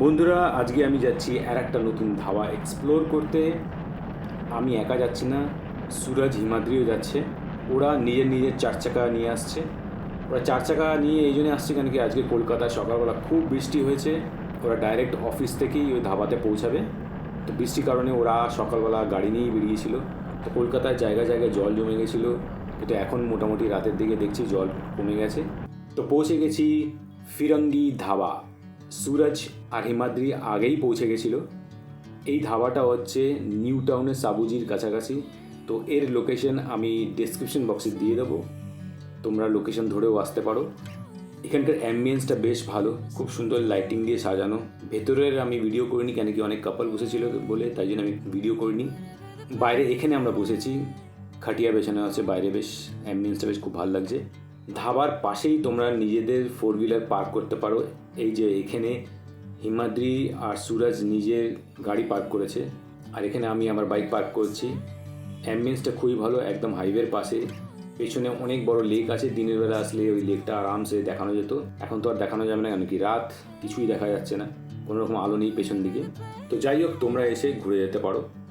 বন্ধুরা, আজকে আমি যাচ্ছি আর একটা নতুন ধাবা এক্সপ্লোর করতে। আমি একা যাচ্ছি না, সুরজ হিমাদ্রিও যাচ্ছে। ওরা নিজের নিজের চার চাকা নিয়ে আসছে। ওরা চার চাকা নিয়ে এই জন্য আসছে কেন কি আজকে কলকাতায় সকালবেলা খুব বৃষ্টি হয়েছে। ওরা ডাইরেক্ট অফিস থেকেই ওই ধাবাতে পৌঁছাবে। তো বৃষ্টির কারণে ওরা সকালবেলা গাড়ি নিয়েই বেরিয়েছিল। তো কলকাতায় জায়গায় জায়গায় জল জমে গেছিলো, কিন্তু এখন মোটামুটি রাতের দিকে দেখছি জল কমে গেছে। তো পৌঁছে গেছি ফিরঙ্গি ধাবা। সুরজ আর হিমাদ্রি আগেই পৌঁছে গেছিলো। এই ধাবাটা হচ্ছে নিউ টাউনের সাবুজির কাছাকাছি। তো এর লোকেশন আমি ডেসক্রিপশন বক্সে দিয়ে দেবো, তোমরা লোকেশন ধরেও আসতে পারো। এখানকার অ্যাম্বিয়েন্সটা বেশ ভালো, খুব সুন্দর লাইটিং দিয়ে সাজানো। ভেতরের আমি ভিডিও করিনি কেন কি অনেক কাপল বসেছিল বলে, তাই জন্য আমি ভিডিও করিনি। বাইরে এখানে আমরা বসেছি, খাটিয়া বেছানো আছে, বাইরে বেশ অ্যাম্বিয়েন্সটা বেশ খুব ভালো লাগছে। ধাবার পাশেই তোমরা নিজেদের 4 হুইলার পার্ক করতে পারো। এই যে এখানে হিমাদ্রি আর সুরজ নিজের গাড়ি পার্ক করেছে, আর এখানে আমি আমার বাইক পার্ক করছি। অ্যাম্বিয়েন্সটা খুবই ভালো, একদম হাইওয়ের পাশে। পেছনে অনেক বড় লেক আছে, দিনের বেলা আসলে ওই লেকটা আরামসে দেখানো যেত। এখন তো আর দেখানো যাবে না কেন কি রাত, কিছুই দেখা যাচ্ছে না, কোনো রকম আলো নেই পেছন দিকে। তো যাই হোক, তোমরা এসে ঘুরে যেতে পারো।